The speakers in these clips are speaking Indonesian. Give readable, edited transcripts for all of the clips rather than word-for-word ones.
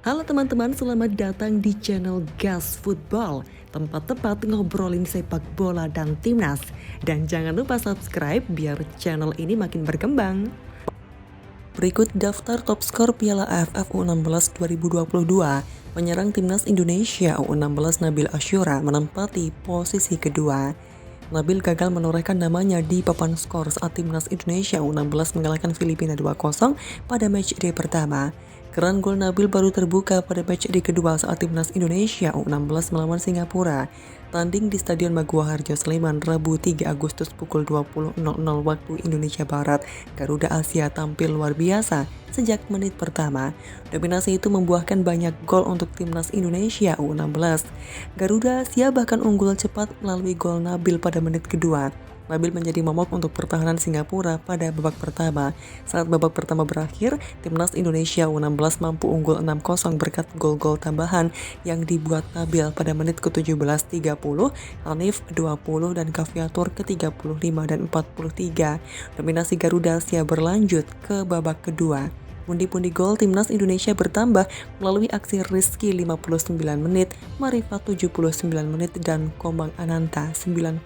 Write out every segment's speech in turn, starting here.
Halo teman-teman, selamat datang di channel Gas Football, tempat tepat ngobrolin sepak bola dan timnas. Dan jangan lupa subscribe biar channel ini makin berkembang. Berikut daftar top skor Piala AFF U16 2022. Penyerang timnas Indonesia U16 Nabil Asyura menempati posisi kedua. Nabil gagal menorehkan namanya di papan skor saat timnas Indonesia U16 mengalahkan Filipina 2-0 pada matchday pertama. Keran gol Nabil baru terbuka pada matchday kedua saat timnas Indonesia U16 melawan Singapura. Tanding di Stadion Maguwo Harjo Sleman Rabu 3 Agustus pukul 20.00 waktu Indonesia Barat. Garuda Asia tampil luar biasa sejak menit pertama. Dominasi itu membuahkan banyak gol untuk timnas Indonesia U16. Garuda Asia bahkan unggul cepat melalui gol Nabil pada menit kedua. Nabil menjadi momok untuk pertahanan Singapura pada babak pertama. Saat babak pertama berakhir, timnas Indonesia U16 mampu unggul 6-0 berkat gol-gol tambahan yang dibuat Nabil pada menit ke-17 30, Hanif 20 dan Kaviatur ke-35 dan 43. Dominasi Garuda Asia berlanjut ke babak kedua. Pundi-pundi gol timnas Indonesia bertambah melalui aksi Rizky 59 menit, Marifat 79 menit, dan Komang Ananta 90+2.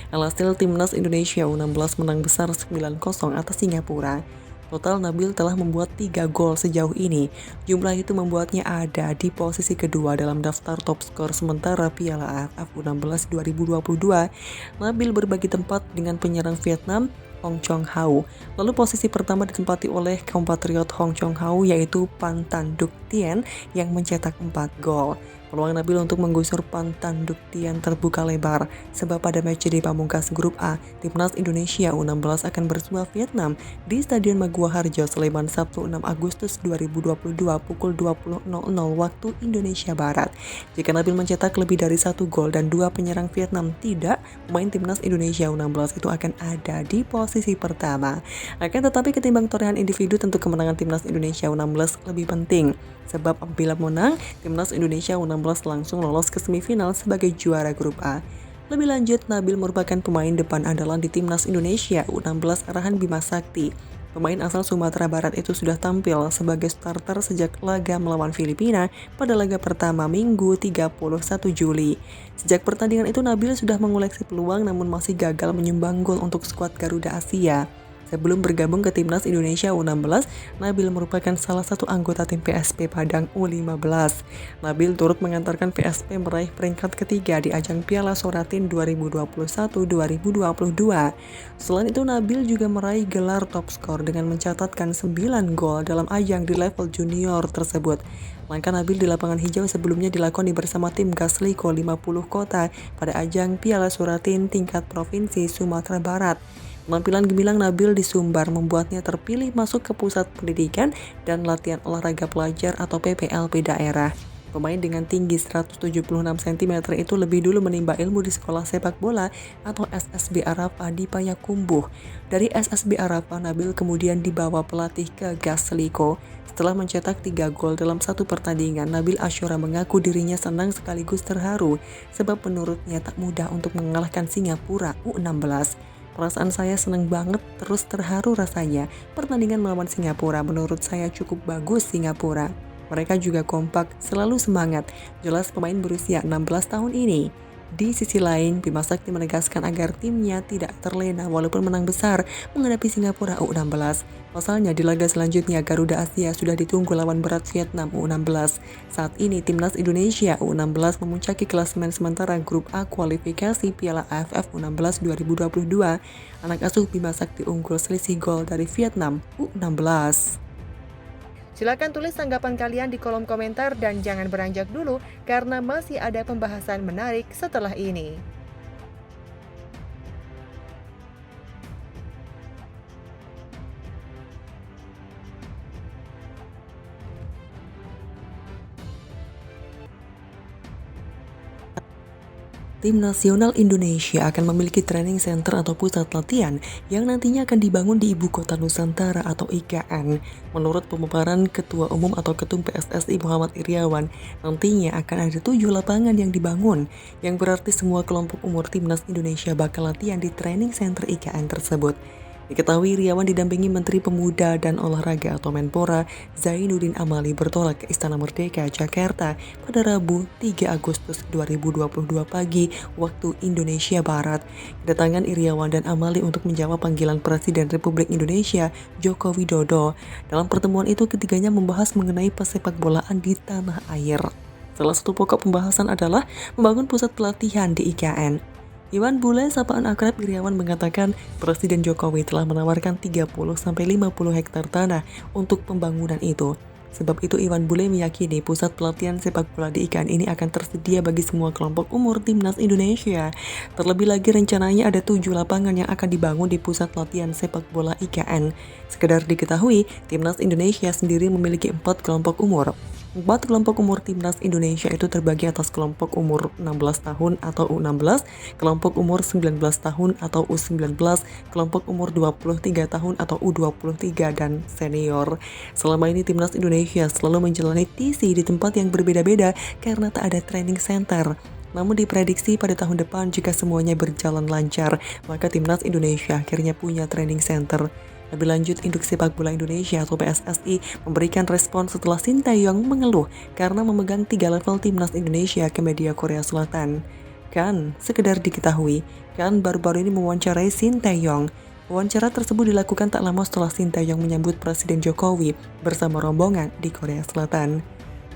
Alhasil timnas Indonesia U16 menang besar 9-0 atas Singapura. Total Nabil telah membuat 3 gol sejauh ini. Jumlah itu membuatnya ada di posisi kedua dalam daftar top skor sementara Piala AFF U16 2022. Nabil berbagi tempat dengan penyerang Vietnam Hong Chong Hau. Lalu posisi pertama ditempati oleh kompatriot Hong Chong Hau yaitu Pan Tan Duc Tien yang mencetak 4 gol. Peluang Nabil untuk menggusur Pan Tan Duc Tien terbuka lebar sebab pada matchday pamungkas grup A, timnas Indonesia U16 akan bersua Vietnam di Stadion Maguwo Harjo Sleman Sabtu 6 Agustus 2022 pukul 20.00 waktu Indonesia Barat. Jika Nabil mencetak lebih dari 1 gol dan 2 penyerang Vietnam tidak, pemain timnas Indonesia U16 itu akan ada di posisi pertama. Akan tetapi ketimbang torehan individu tentu kemenangan timnas Indonesia U16 lebih penting. Sebab apabila menang, timnas Indonesia U16 langsung lolos ke semifinal sebagai juara grup A. Lebih lanjut, Nabil merupakan pemain depan andalan di timnas Indonesia U16 arahan Bima Sakti. Pemain asal Sumatera Barat itu sudah tampil sebagai starter sejak laga melawan Filipina pada laga pertama Minggu 31 Juli. Sejak pertandingan itu Nabil sudah mengoleksi peluang namun masih gagal menyumbang gol untuk skuad Garuda Asia. Sebelum bergabung ke timnas Indonesia U16, Nabil merupakan salah satu anggota tim PSP Padang U15. Nabil turut mengantarkan PSP meraih peringkat ketiga di ajang Piala Soratin 2021-2022. Selain itu, Nabil juga meraih gelar top skor dengan mencatatkan 9 gol dalam ajang di level junior tersebut. Langkah Nabil di lapangan hijau sebelumnya dilakoni bersama tim Gasliko 50 Kota pada ajang Piala Suratin tingkat provinsi Sumatera Barat. Penampilan gemilang Nabil di Sumbar membuatnya terpilih masuk ke Pusat Pendidikan dan Latihan Olahraga Pelajar atau PPLP daerah. Pemain dengan tinggi 176 cm itu lebih dulu menimba ilmu di Sekolah Sepak Bola atau SSB Arafah di Payakumbuh. Dari SSB Arafah, Nabil kemudian dibawa pelatih ke Gasliko. Setelah mencetak 3 gol dalam satu pertandingan, Nabil Asyura mengaku dirinya senang sekaligus terharu sebab menurutnya tak mudah untuk mengalahkan Singapura U16. Perasaan saya senang banget, terus terharu rasanya. Pertandingan melawan Singapura menurut saya cukup bagus Singapura. Mereka juga kompak, selalu semangat. Jelas pemain berusia 16 tahun ini. Di sisi lain, Bima Sakti menegaskan agar timnya tidak terlena walaupun menang besar menghadapi Singapura U16. Pasalnya di laga selanjutnya Garuda Asia sudah ditunggu lawan berat Vietnam U16. Saat ini timnas Indonesia U16 memuncaki klasemen sementara grup A kualifikasi Piala AFF U16 2022. Anak asuh Bima Sakti unggul selisih gol dari Vietnam U16. Silakan tulis tanggapan kalian di kolom komentar dan jangan beranjak dulu karena masih ada pembahasan menarik setelah ini. Tim nasional Indonesia akan memiliki training center atau pusat latihan yang nantinya akan dibangun di Ibu Kota Nusantara atau IKN. Menurut pemaparan Ketua Umum atau Ketum PSSI Muhammad Iriawan, nantinya akan ada 7 lapangan yang dibangun, yang berarti semua kelompok umur Timnas Indonesia bakal latihan di training center IKN tersebut. Diketahui Iriawan didampingi Menteri Pemuda dan Olahraga atau Menpora Zainuddin Amali bertolak ke Istana Merdeka, Jakarta pada Rabu 3 Agustus 2022 pagi waktu Indonesia Barat. Kedatangan Iriawan dan Amali untuk menjawab panggilan Presiden Republik Indonesia Joko Widodo. Dalam pertemuan itu ketiganya membahas mengenai pesepak bolaan di tanah air. Salah satu pokok pembahasan adalah membangun pusat pelatihan di IKN. Iwan Bule, sapaan akrab Iriawan, mengatakan Presiden Jokowi telah menawarkan 30-50 hektar tanah untuk pembangunan itu. Sebab itu Iwan Bule meyakini pusat pelatihan sepak bola di IKN ini akan tersedia bagi semua kelompok umur timnas Indonesia. Terlebih lagi rencananya ada 7 lapangan yang akan dibangun di pusat latihan sepak bola IKN. Sekedar diketahui, timnas Indonesia sendiri memiliki 4 kelompok umur. 4 kelompok umur timnas Indonesia itu terbagi atas kelompok umur 16 tahun atau U16, kelompok umur 19 tahun atau U19, kelompok umur 23 tahun atau U23, dan senior. Selama ini timnas Indonesia selalu menjalani TC di tempat yang berbeda-beda karena tak ada training center. Namun diprediksi pada tahun depan jika semuanya berjalan lancar, maka timnas Indonesia akhirnya punya training center. Lebih lanjut, Induk Sepak Bola Indonesia atau PSSI memberikan respon setelah Shin Tae-yong mengeluh karena memegang 3 level timnas Indonesia ke media Korea Selatan. Kan, sekedar diketahui, Kan baru-baru ini mewawancarai Shin Tae-yong. Wawancara tersebut dilakukan tak lama setelah Shin Tae-yong menyambut Presiden Jokowi bersama rombongan di Korea Selatan.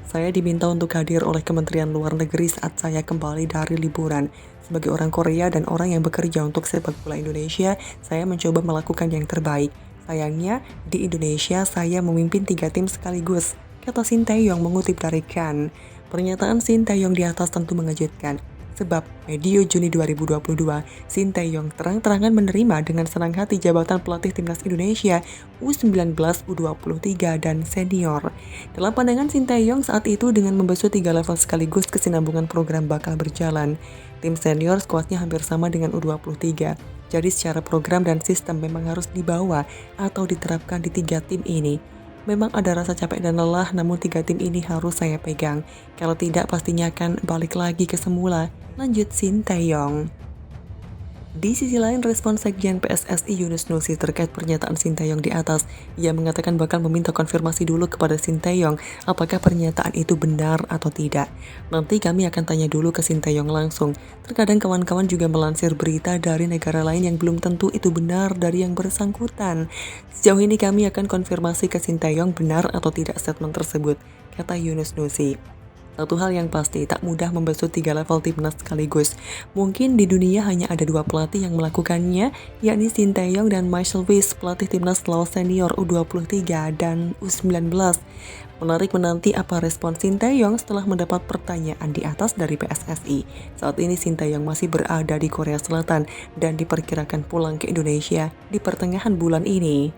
Saya diminta untuk hadir oleh Kementerian Luar Negeri saat saya kembali dari liburan. Sebagai orang Korea dan orang yang bekerja untuk sepak bola Indonesia, saya mencoba melakukan yang terbaik. Sayangnya, di Indonesia saya memimpin 3 tim sekaligus, kata Shin Tae-yong mengutip dari Kan. Pernyataan Shin Tae-yong di atas tentu mengejutkan. Sebab medio Juni 2022, Shin Tae-yong terang-terangan menerima dengan senang hati jabatan pelatih timnas Indonesia U19, U23, dan senior. Dalam pandangan Shin Tae-yong saat itu dengan membasuh 3 level sekaligus kesinambungan program bakal berjalan. Tim senior skuadnya hampir sama dengan U23. Jadi secara program dan sistem memang harus dibawa atau diterapkan di 3 tim ini. Memang ada rasa capek dan lelah, namun 3 tim ini harus saya pegang. Kalau tidak pastinya akan balik lagi ke semula, lanjut Shin Tae-yong. Di sisi lain, respon Sekjen PSSI Yunus Nusi terkait pernyataan Shin Tae-yong di atas. Ia mengatakan bakal meminta konfirmasi dulu kepada Shin Tae-yong apakah pernyataan itu benar atau tidak. Nanti kami akan tanya dulu ke Shin Tae-yong langsung. Terkadang kawan-kawan juga melansir berita dari negara lain yang belum tentu itu benar dari yang bersangkutan. Sejauh ini kami akan konfirmasi ke Shin Tae-yong benar atau tidak statement tersebut, kata Yunus Nusi. Satu hal yang pasti, tak mudah membasuh 3 level timnas sekaligus. Mungkin di dunia hanya ada 2 pelatih yang melakukannya, yakni Shin Tae-yong dan Michael Weiss, pelatih timnas Laos senior U23 dan U19. Menarik menanti apa respon Shin Tae-yong setelah mendapat pertanyaan di atas dari PSSI. Saat ini Shin Tae-yong masih berada di Korea Selatan dan diperkirakan pulang ke Indonesia di pertengahan bulan ini.